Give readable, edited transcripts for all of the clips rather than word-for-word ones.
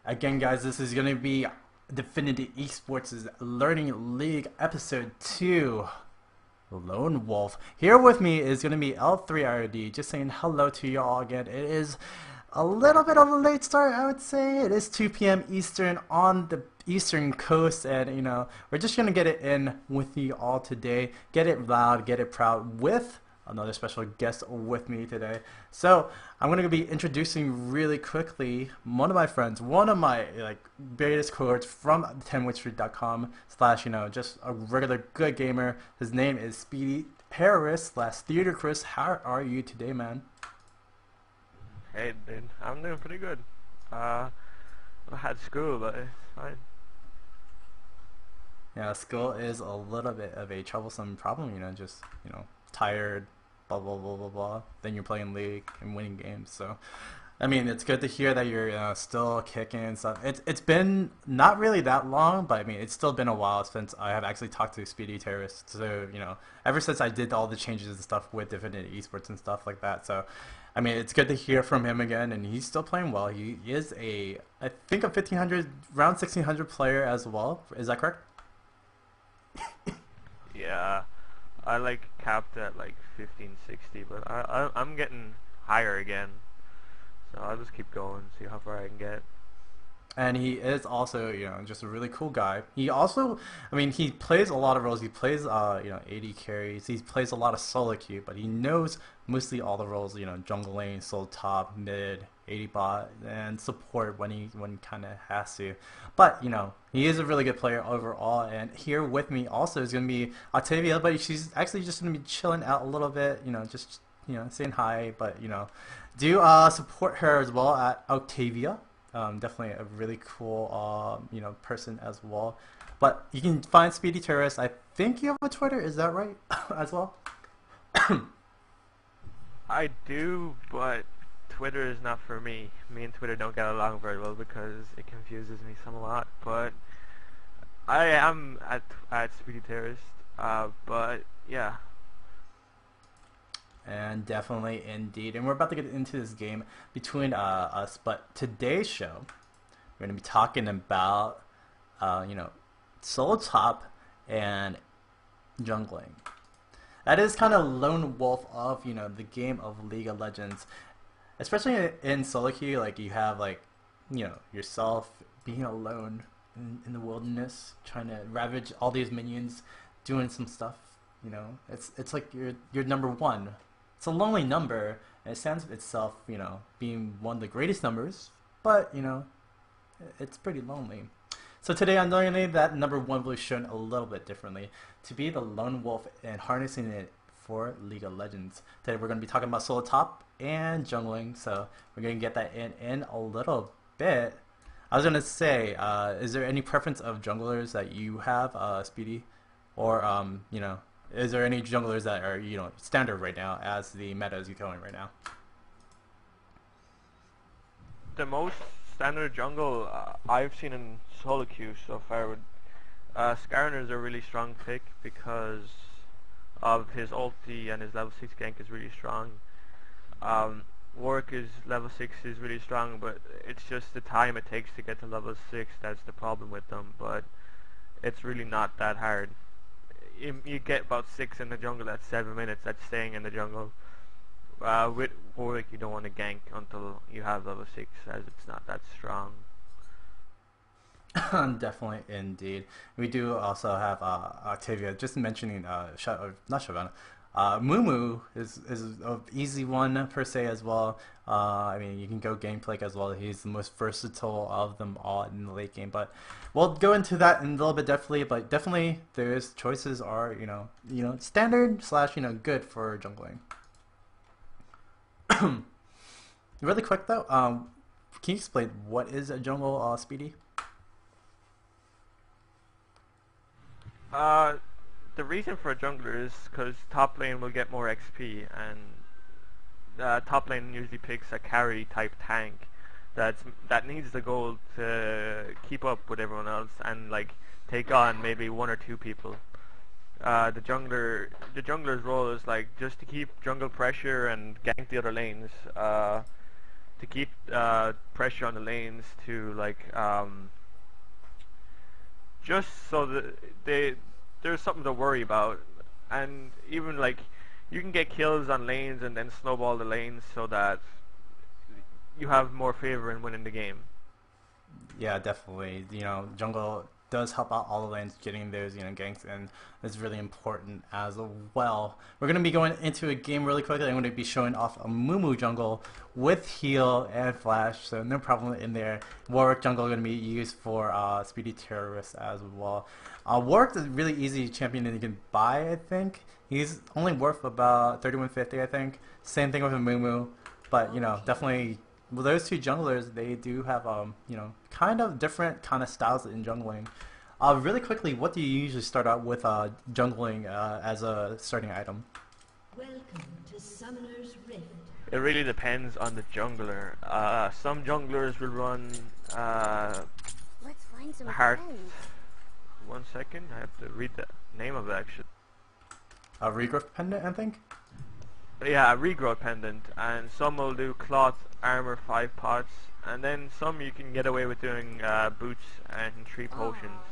Again, guys, this is going to be Definitive Esports' Learning League Episode 2, Lone Wolf. Here with me is going to be L3RD, just saying hello to you all again. It is a little bit of a late start, I would say. It is 2 p.m. Eastern on the Eastern Coast, and, we're just going to get it in with you all today. Get it loud, get it proud with another special guest with me today. So I'm going to be introducing really quickly one of my friends, one of my greatest cohorts from 10witchstreet.com slash, just a regular good gamer. His name is Speedy Harris slash Theater Chris. How are you today, man? Hey, dude, I'm doing pretty good. I had school, but it's fine. Yeah, school is a little bit of a troublesome problem, just, tired, blah, blah, blah, blah, blah. Then you're playing League and winning games. So, I mean, it's good to hear that you're still kicking and stuff. It's been not really that long, but I mean, it's still been a while since I have actually talked to Speedy Terrorist. So, ever since I did all the changes and stuff with Definitive Esports and stuff like that. So, I mean, it's good to hear from him again, and he's still playing well. He is I think a 1500, around 1600 player as well. Is that correct? Yeah, I capped at 1560, but I'm getting higher again. So I'll just keep going, see how far I can get. And he is also, just a really cool guy. He also, I mean, he plays a lot of roles. He plays, AD carries. He plays a lot of solo queue, but he knows mostly all the roles. Jungle lane, solo top, mid, AD bot, and support when he kind of has to. But he is a really good player overall. And here with me also is going to be Octavia, but she's actually just going to be chilling out a little bit. Just saying hi, but do support her as well at Octavia. Definitely a really cool, person as well. But you can find Speedy Terrorist. I think you have a Twitter. Is that right? As well? I do, but Twitter is not for me. Me and Twitter don't get along very well because it confuses me somewhat. But I am at Speedy Terrorist. But yeah. And definitely, indeed. And we're about to get into this game between us. But today's show, we're going to be talking about, solo top and jungling. That is kind of lone wolf of, the game of League of Legends. Especially in solo queue, you have, yourself being alone in the wilderness, trying to ravage all these minions, doing some stuff, It's like you're number one. It's a lonely number, and it stands for itself, being one of the greatest numbers, but, it's pretty lonely. So today I'm learning that number one will be shown a little bit differently, to be the lone wolf and harnessing it for League of Legends. Today we're going to be talking about solo top and jungling, so we're going to get that in a little bit. I was going to say, is there any preference of junglers that you have, Speedy? Or, is there any junglers that are, standard right now as the meta is going right now? The most standard jungle I've seen in solo queue so far would Skarner is a really strong pick because of his ulti, and his level 6 gank is really strong. Warwick is level 6 is really strong, but it's just the time it takes to get to level 6 that's the problem with them, but it's really not that hard. You get about 6 in the jungle, that's 7 minutes, that's staying in the jungle. With Warwick you don't want to gank until you have level 6, as it's not that strong. Definitely, indeed. We do also have Octavia. Just mentioning, not Shyvana. Mumu is an easy one per se as well. I mean, you can go gameplay as well. He's the most versatile of them all in the late game. But we'll go into that in a little bit definitely. But definitely, there's choices are standard slash good for jungling. Really quick though, can you explain what is a jungle, Speedy? The reason for a jungler is because top lane will get more XP, and top lane usually picks a carry type tank that needs the gold to keep up with everyone else and take on maybe one or two people. The jungler's role is just to keep jungle pressure and gank the other lanes, to to keep pressure on the lanes, to like just so that there's something to worry about, and even like you can get kills on lanes and then snowball the lanes so that you have more favor in winning the game. Yeah, definitely. You know, jungle does help out all the lanes getting those, you know, ganks, and it's really important as well. We're going to be going into a game really quickly. I'm going to be showing off a Mumu jungle with heal and flash, so no problem in there. Warwick jungle going to be used for speedy terrorists as well. Warwick is a really easy champion that you can buy, I think. He's only worth about 3150, I think. Same thing with a Mumu, but, you know, definitely... Well, those two junglers, they do have, you know, kind of different kind of styles in jungling. Really quickly, what do you usually start out with jungling as a starting item? Welcome to Summoner's Rift. It really depends on the jungler. Some junglers will run Let's find some heart. friends. 1 second, I have to read the name of it actually. A regrowth pendant, I think? Yeah, a regrowth pendant, and some will do cloth armor 5 pots, and then some you can get away with doing boots and 3 potions.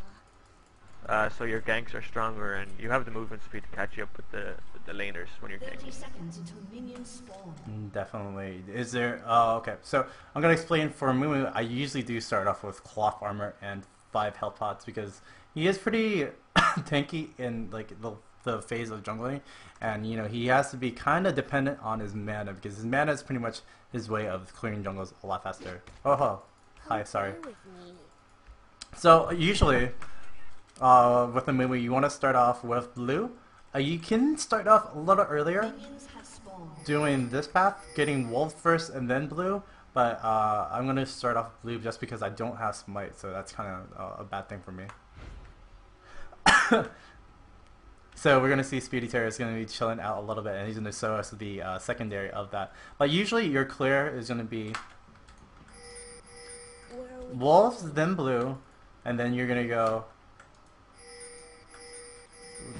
So your ganks are stronger, and you have the movement speed to catch you up with the laners when you're 30 ganking. seconds until minions spawn. Definitely. Is there... Oh, okay. So I'm going to explain for Mumu, I usually do start off with cloth armor and 5 health pots because he is pretty tanky in like the phase of jungling, and you know he has to be kind of dependent on his mana because his mana is pretty much his way of clearing jungles a lot faster. Oh, hi, sorry. Play with me. So usually with the Mumu you want to start off with blue. You can start off a little earlier Minions have spawned. doing this path, getting wolf first and then blue, but I'm going to start off blue just because I don't have smite, so that's kind of a bad thing for me. So we're going to see Speedy Terror is going to be chilling out a little bit, and he's going to show us the secondary of that. But usually your clear is going to be Where are we wolves, going? then blue, and then you're going to go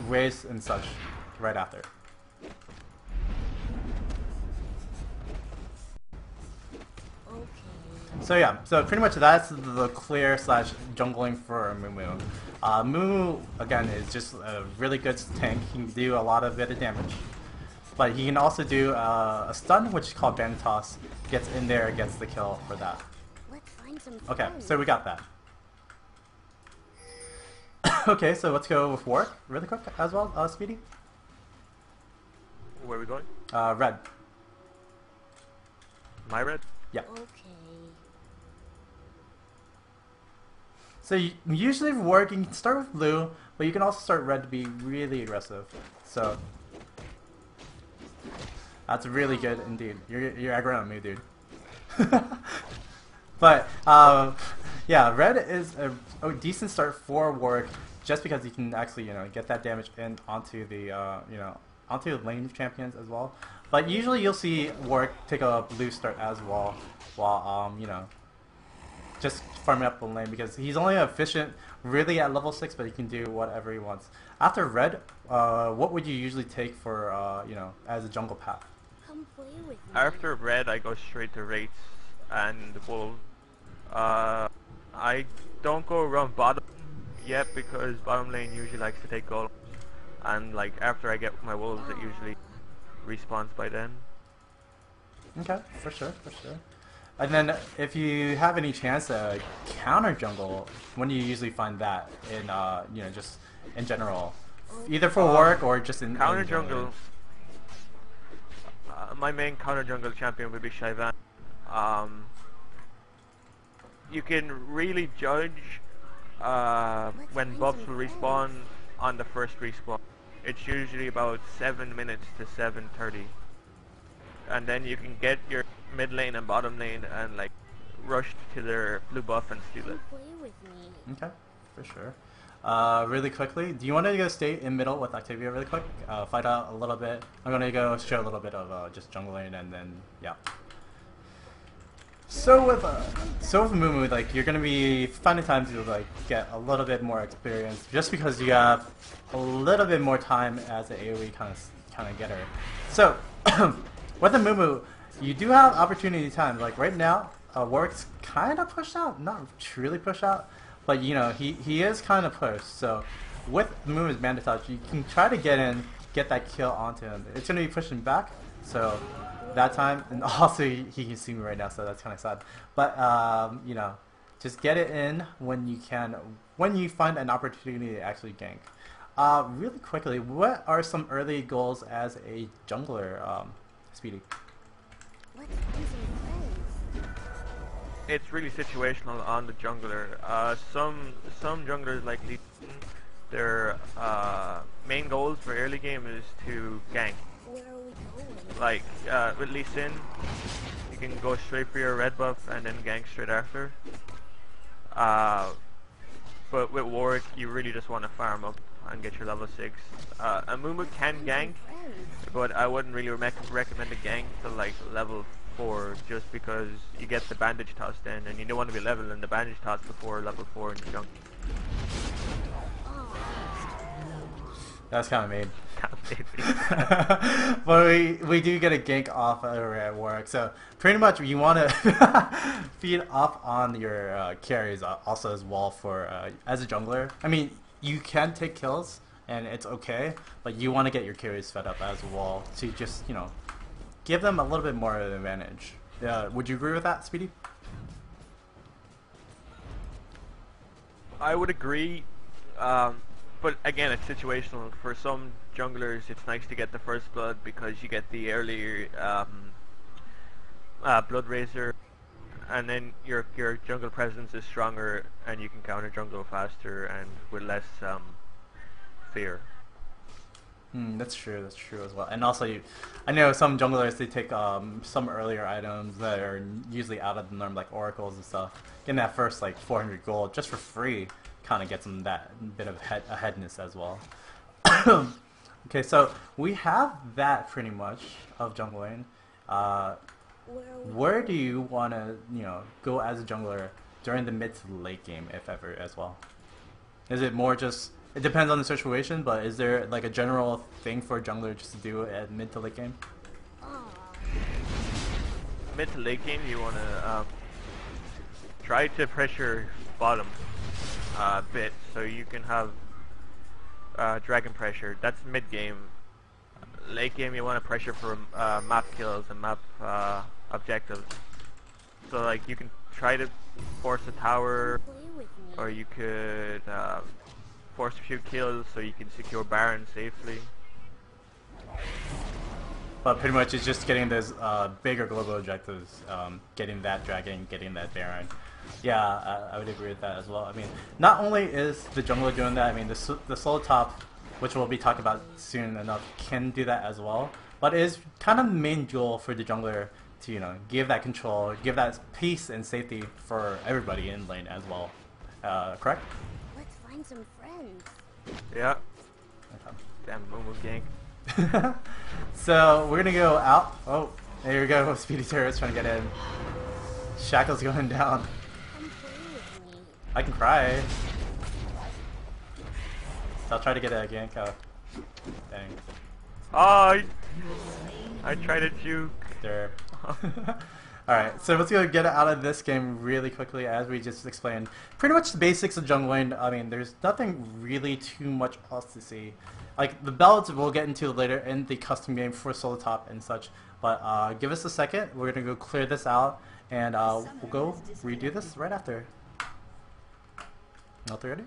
race and such right after. Okay. So yeah, so pretty much that's the clear slash jungling for Mumu. Mumu, again, is just a really good tank. He can do a lot of bit of damage. But he can also do a stun, which is called Bandit Toss. Gets in there, gets the kill for that. Let's find some Okay, friends. so we got that. Okay, so let's go with Warwick really quick as well, Speedy. Where are we going? Red. My red? Yeah. Okay. So usually for Warwick, you can start with blue, but you can also start red to be really aggressive. So that's really good indeed. You're aggroing on me, dude. But yeah, red is a decent start for Warwick just because you can actually get that damage in onto the onto the lane champions as well. But usually you'll see Warwick take a blue start as well, while just farming up the lane because he's only efficient really at level 6, but he can do whatever he wants. After red, what would you usually take for as a jungle path? Come play with me. After red, I go straight to Wraiths and Wolves. I don't go around bottom yet because bottom lane usually likes to take gold, and like after I get my Wolves, it usually respawns by then. Okay, for sure. And then if you have any chance to counter jungle, when do you usually find that in just in general, either for Warwick or just in Counter in general? jungle. My main counter jungle champion would be Shyvan. You can really judge when buffs will respawn on the first respawn. It's usually about 7 minutes to 7:30, and then you can get your mid lane and bottom lane and like rush to their blue buff and steal it. Come play with me. Okay, for sure. Really quickly, do you want to go stay in middle with Activia really quick? Fight out a little bit. I'm gonna go share a little bit of just jungling and then yeah. So with Mumu, like you're gonna be finding time to like get a little bit more experience just because you have a little bit more time as an AoE kind of getter. So with the Mumu, you do have opportunity times. Like right now, Warwick's kind of pushed out, not truly pushed out, but you know he is kind of pushed. So with the movement Bandit Touch, you can try to get in, get that kill onto him. It's gonna be pushing back, so that time, and also he can see me right now, so that's kind of sad. But you know, just get it in when you can, when you find an opportunity to actually gank. Really quickly, what are some early goals as a jungler, Speedy? Let's find some friends. It's really situational on the jungler. Some junglers like Lee, their main goals for early game is to gank. Where are we going? Like with Lee Sin, you can go straight for your red buff and then gank straight after. But with Warwick, you really just want to farm up and get your level 6. Amumu can gank, but I wouldn't really recommend a gank to like level 4 just because you get the bandage toss then, and you don't want to be leveling the bandage toss before level 4 in the jungle. That's kind of mean. But we do get a gank off over at Warwick, so pretty much you want to feed off on your carries also as well for as a jungler. I mean, you can take kills and it's okay, but you want to get your carries fed up as well to just, you know, give them a little bit more of an advantage. Would you agree with that, Speedy? I would agree, but again, it's situational. For some junglers, it's nice to get the first blood because you get the earlier blood razor, and then your jungle presence is stronger, and you can counter jungle faster and with less fear. That's true as well. And also, I know some junglers, they take some earlier items that are usually out of the norm, like oracles and stuff. Getting that first like 400 gold just for free kind of gets them that bit of aheadness as well. Okay, so we have that pretty much of jungling. Where do you want to, you know, go as a jungler during the mid to late game, if ever, as well? Is it more just, it depends on the situation, but is there like a general thing for a jungler just to do at mid to late game? Mid to late game, you want to try to pressure bottom a bit, so you can have dragon pressure. That's mid game. Late game, you want to pressure for map kills and map objectives. So like you can try to force a tower, or you could force a few kills so you can secure Baron safely. But pretty much it's just getting those bigger global objectives, getting that dragon, getting that Baron. Yeah, I would agree with that as well. I mean, not only is the jungler doing that, I mean, the solo top, which we'll be talking about soon enough, can do that as well. But it is kind of the main goal for the jungler to, you know, give that control, give that peace and safety for everybody in lane as well. Correct? Let's find some friends. Yeah. Okay. Damn Momo gank. So we're gonna go out. Oh, there you go. Speedy Terrorist trying to get in. Shackle's going down. Come play with me. I can cry. So I'll try to get a gank out. Dang. Oh, I tried to juke. There. Alright, so let's go get out of this game really quickly as we just explained. Pretty much the basics of jungling. I mean, there's nothing really too much else to see. Like, the belts we'll get into later in the custom game for solo top and such. But give us a second. We're going to go clear this out. And we'll go redo this right after. All three ready?